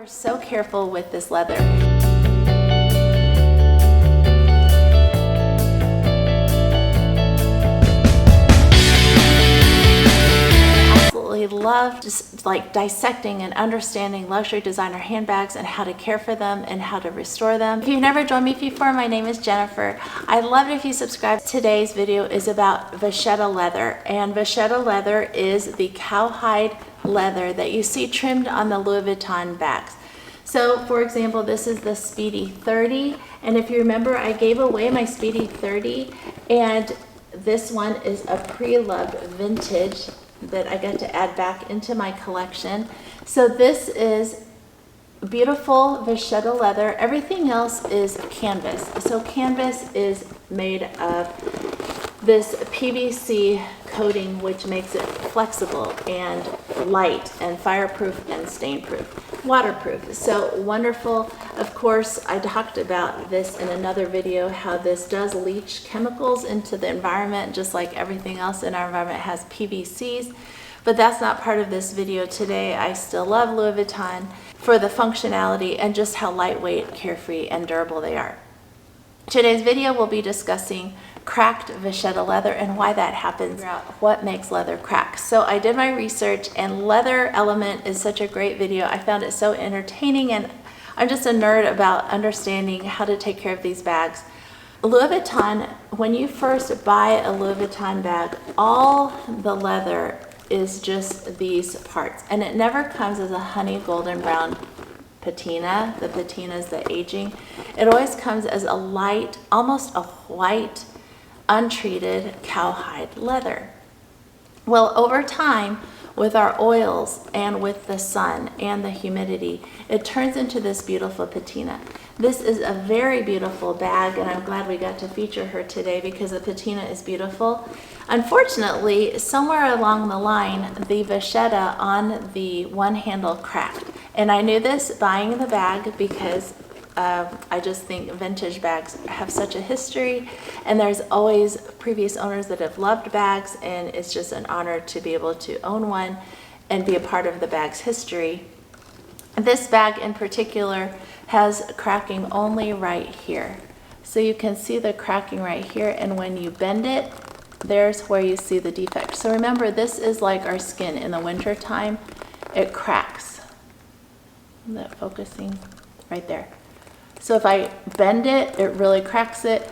We're so careful with this leather. I love just like dissecting and understanding luxury designer handbags and how to care for them and how to restore them. If you've never joined me before, my name is Jennifer. I'd love it if you subscribe. Today's video is about Vachetta leather, and Vachetta leather is the cowhide leather that you see trimmed on the Louis Vuitton bags. So for example, this is the Speedy 30, and if you remember, I gave away my Speedy 30, and this one is a pre-loved vintage that I got to add back into my collection. So this is beautiful Vachetta leather. Everything else is canvas. So canvas is made of this PVC coating, which makes it flexible and light and fireproof and stain-proof, waterproof. So wonderful. Of course, I talked about this in another video, how this does leach chemicals into the environment, just like everything else in our environment has PVCs. But that's not part of this video today. I still love Louis Vuitton for the functionality and just how lightweight, carefree, and durable they are. Today's video will be discussing cracked Vachetta leather and why that happens, what makes leather crack. So I did my research, and Leather Element is such a great video. I found it so entertaining, and I'm just a nerd about understanding how to take care of these bags. Louis Vuitton, when you first buy a Louis Vuitton bag, all the leather is just these parts, and it never comes as a honey golden brown patina. The patina is the aging. It always comes as a light, almost a white, untreated cowhide leather. Well, over time, with our oils and with the sun and the humidity, it turns into this beautiful patina. This is a very beautiful bag, and I'm glad we got to feature her today because the patina is beautiful. Unfortunately, somewhere along the line, the Vachetta on the one handle cracked. And I knew this buying the bag because I just think vintage bags have such a history, and there's always previous owners that have loved bags, and it's just an honor to be able to own one and be a part of the bag's history. This bag in particular has cracking only right here. So you can see the cracking right here, and when you bend it, there's where you see the defect. So remember, this is like our skin in the winter time. It cracks. Is that focusing? Right there. So if I bend it, it really cracks it.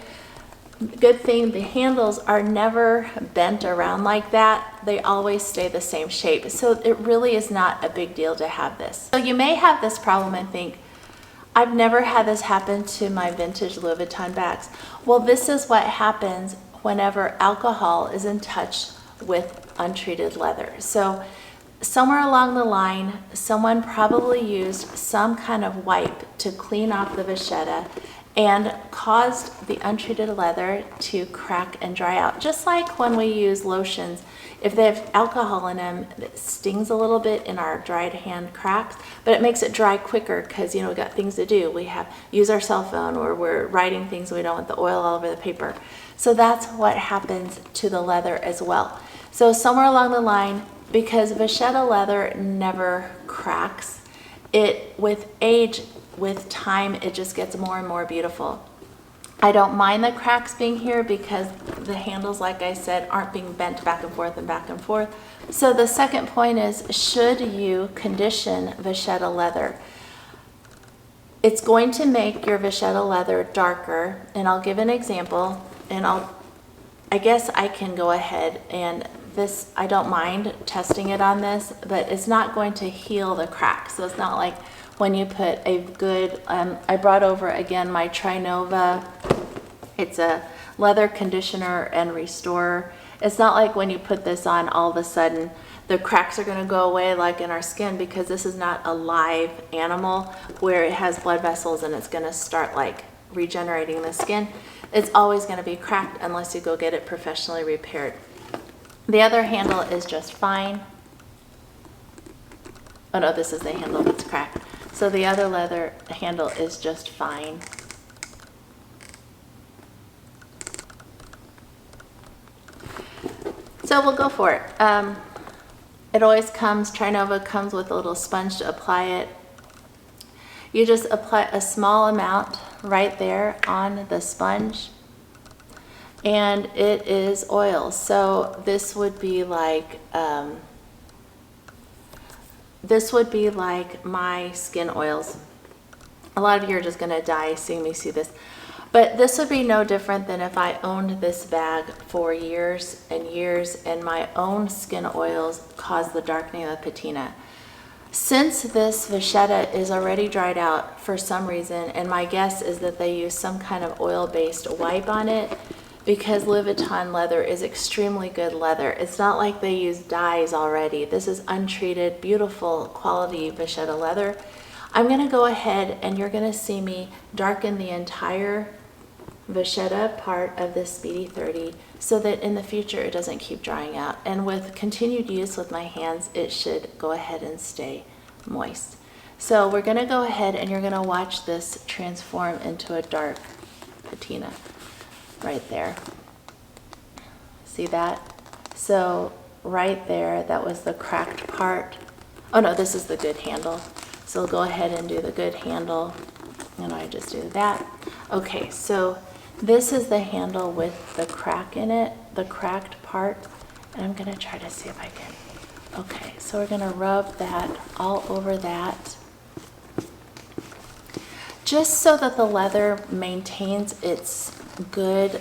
Good thing the handles are never bent around like that. They always stay the same shape. So it really is not a big deal to have this. So you may have this problem and think, I've never had this happen to my vintage Louis Vuitton bags. Well, this is what happens whenever alcohol is in touch with untreated leather. So somewhere along the line, someone probably used some kind of wipe to clean off the Vachetta and caused the untreated leather to crack and dry out. Just like when we use lotions, if they have alcohol in them, it stings a little bit in our dried hand cracks, but it makes it dry quicker because, you know, we've got things to do. We use our cell phone, or we're writing things, we don't want the oil all over the paper. So that's what happens to the leather as well. So somewhere along the line, because Vachetta leather never cracks, with age, with time, it just gets more and more beautiful. I don't mind the cracks being here because the handles, like I said, aren't being bent back and forth and back and forth. So the second point is, should you condition Vachetta leather? It's going to make your Vachetta leather darker, and I'll give an example, and I guess I can go ahead and this, I don't mind testing it on this, but it's not going to heal the cracks. So it's not like when you put a good, I brought over again my Trinova. It's a leather conditioner and restorer. It's not like when you put this on, all of a sudden the cracks are going to go away like in our skin, because this is not a live animal where it has blood vessels and it's going to start like regenerating the skin. It's always going to be cracked unless you go get it professionally repaired. The other handle is just fine. Oh no, this is the handle that's cracked. So the other leather handle is just fine. So we'll go for it. It always comes, Trinova comes with a little sponge to apply it. You just apply a small amount right there on the sponge, and it is oil. So this would be like my skin oils. A lot of you are just gonna die seeing me see this, but this would be no different than if I owned this bag for years and years and my own skin oils caused the darkening of the patina. Since this Vachetta is already dried out for some reason, and my guess is that they use some kind of oil-based wipe on it, because Louis Vuitton leather is extremely good leather. It's not like they use dyes already. This is untreated, beautiful quality Vachetta leather. I'm gonna go ahead and you're gonna see me darken the entire Vachetta part of this Speedy 30 so that in the future it doesn't keep drying out. And with continued use with my hands, it should go ahead and stay moist. So we're gonna go ahead and you're gonna watch this transform into a dark patina right there. See that? So right there, that was the cracked part. Oh no, this is the good handle. So go ahead and do the good handle. And I just do that. Okay, so this is the handle with the crack in it, the cracked part. And I'm gonna try to see if I can. Okay, so we're gonna rub that all over that, just so that the leather maintains its good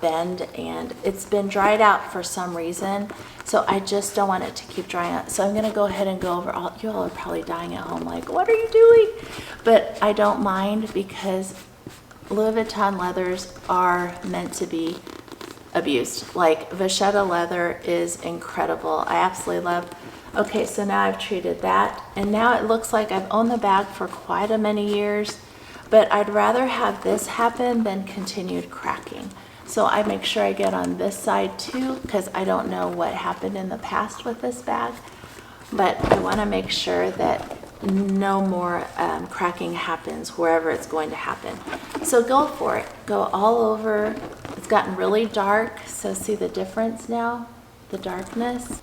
bend, and it's been dried out for some reason, so I just don't want it to keep drying out. So I'm gonna go ahead and go over all, you all are probably dying at home like, what are you doing? But I don't mind, because Louis Vuitton leathers are meant to be abused. Like Vachetta leather is incredible. I absolutely love. Okay, so now I've treated that, and now it looks like I've owned the bag for quite a many years, but I'd rather have this happen than continued cracking. So I make sure I get on this side too, because I don't know what happened in the past with this bag, but I want to make sure that no more cracking happens wherever it's going to happen. So go for it. Go all over. It's gotten really dark, so see the difference now, the darkness.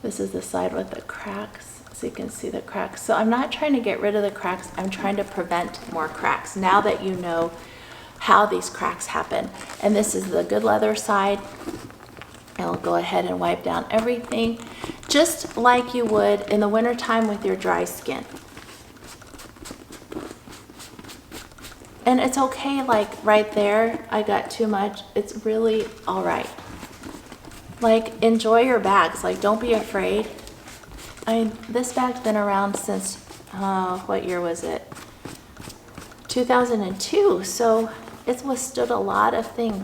This is the side with the cracks, so you can see the cracks. So I'm not trying to get rid of the cracks, I'm trying to prevent more cracks now that you know how these cracks happen. And this is the good leather side. I'll go ahead and wipe down everything, just like you would in the wintertime with your dry skin. And it's okay, like right there, I got too much. It's really all right. Like, enjoy your bags. Like, don't be afraid. I mean, this bag's been around since, what year was it? 2002. So it's withstood a lot of things.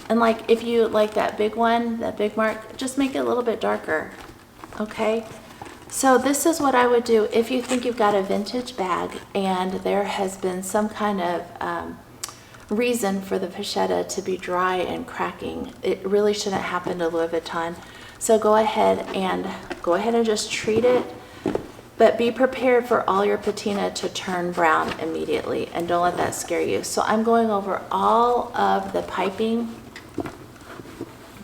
And like, if you like that big one, that big mark, just make it a little bit darker, okay? So this is what I would do if you think you've got a vintage bag and there has been some kind of reason for the Vachetta to be dry and cracking. It really shouldn't happen to Louis Vuitton. So go ahead and just treat it, but be prepared for all your patina to turn brown immediately, and don't let that scare you. So I'm going over all of the piping.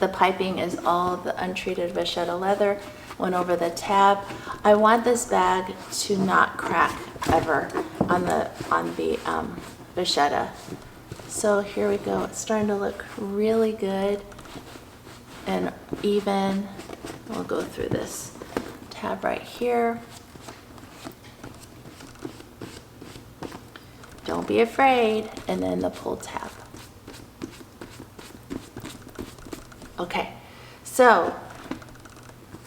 The piping is all the untreated Vachetta leather. Went over the tab. I want this bag to not crack ever on the Vachetta. So here we go. It's starting to look really good and even. We'll go through this tab right here. Don't be afraid. And then the pull tab. Okay, so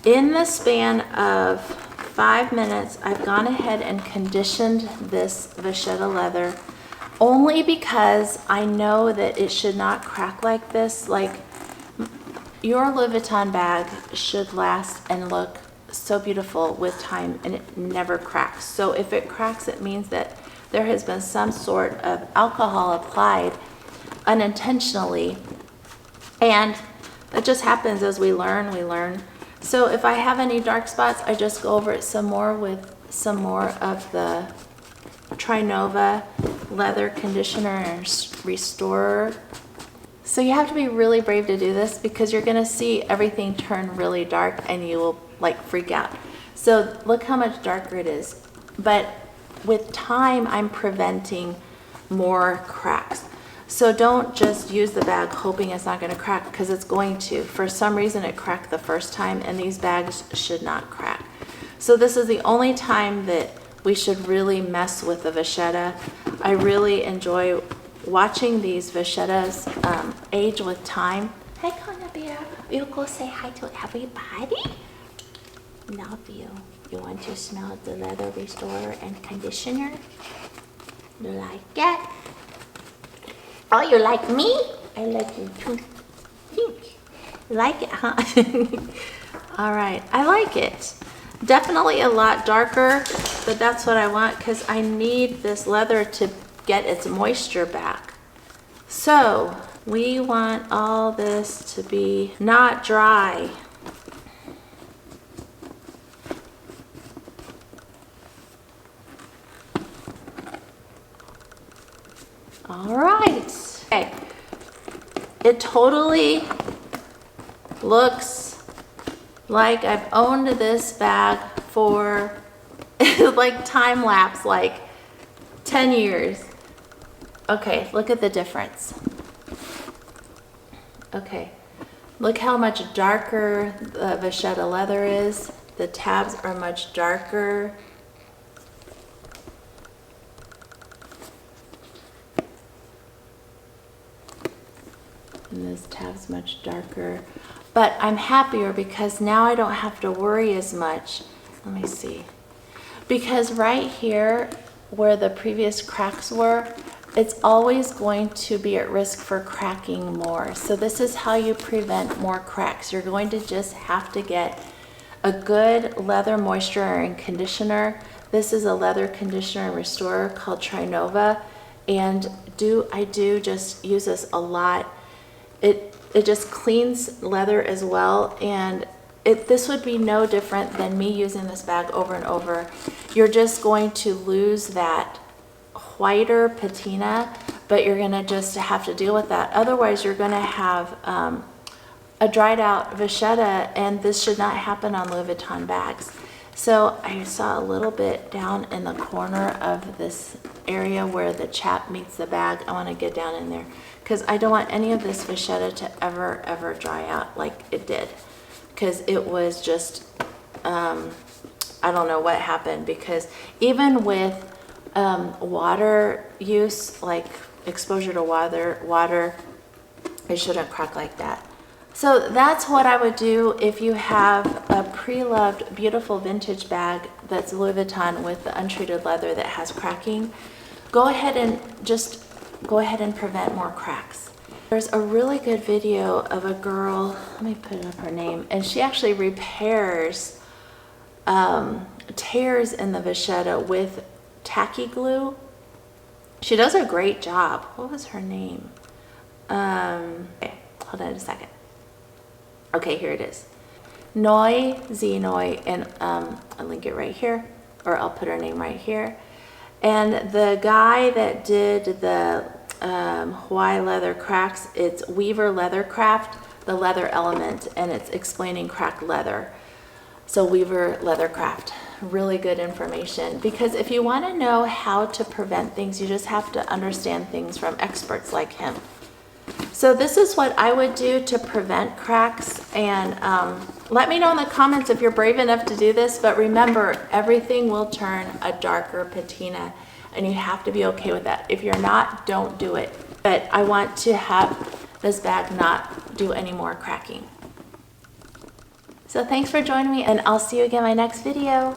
in the span of 5 minutes, I've gone ahead and conditioned this Vachetta leather, only because I know that it should not crack like this. Like, your Louis Vuitton bag should last and look so beautiful with time, and it never cracks. So if it cracks, it means that there has been some sort of alcohol applied unintentionally, and it just happens as we learn. So if I have any dark spots, I just go over it some more with some more of the Trinova leather conditioner and restorer. So you have to be really brave to do this, because you're gonna see everything turn really dark and you will like freak out. So look how much darker it is. but with time, I'm preventing more cracks. So don't just use the bag hoping it's not going to crack, because it's going to. For some reason it cracked the first time, and these bags should not crack. So this is the only time that we should really mess with the Vachetta. I really enjoy watching these Vachettas age with time. Hi, Conabera. You go say hi to everybody. Love you. You want to smell the leather restorer and conditioner? You like it? Oh, you like me? I like you too. You like it, huh? All right, I like it. Definitely a lot darker, but that's what I want because I need this leather to get its moisture back. So we want all this to be not dry. All right. Okay. It totally looks like I've owned this bag for like time lapse, like 10 years. Okay, look at the difference. Okay, look how much darker the Vachetta leather is. The tabs are much darker. And this tab's much darker. But I'm happier because now I don't have to worry as much. Let me see. Because right here where the previous cracks were, it's always going to be at risk for cracking more. So this is how you prevent more cracks. You're going to just have to get a good leather moisturizing and conditioner. This is a leather conditioner and restorer called Trinova, and I do just use this a lot. It just cleans leather as well, and this would be no different than me using this bag over and over. You're just going to lose that whiter patina, but you're gonna just have to deal with that. Otherwise, you're gonna have a dried out Vachetta, and this should not happen on Louis Vuitton bags. So I saw a little bit down in the corner of this area where the chap meets the bag. I wanna get down in there because I don't want any of this Vachetta to ever dry out like it did. Because it was just, I don't know what happened, because even with water use, like exposure to water, it shouldn't crack like that. So that's what I would do if you have a pre-loved, beautiful vintage bag that's Louis Vuitton with the untreated leather that has cracking. Go ahead and prevent more cracks. There's a really good video of a girl, let me put up her name, and she actually repairs tears in the Vachetta with tacky glue. She does a great job. What was her name? Okay, hold on a second. Okay, here it is. Noi, and I'll link it right here, or I'll put her name right here. And the guy that did the Hawaii leather cracks, it's Weaver Leathercraft, the leather element, and it's explaining cracked leather. So Weaver Leathercraft, really good information, because if you want to know how to prevent things, you just have to understand things from experts like him. So this is what I would do to prevent cracks, and let me know in the comments if you're brave enough to do this, but remember, everything will turn a darker patina, and you have to be okay with that. If you're not, don't do it. But I want to have this bag not do any more cracking. So thanks for joining me, and I'll see you again in my next video.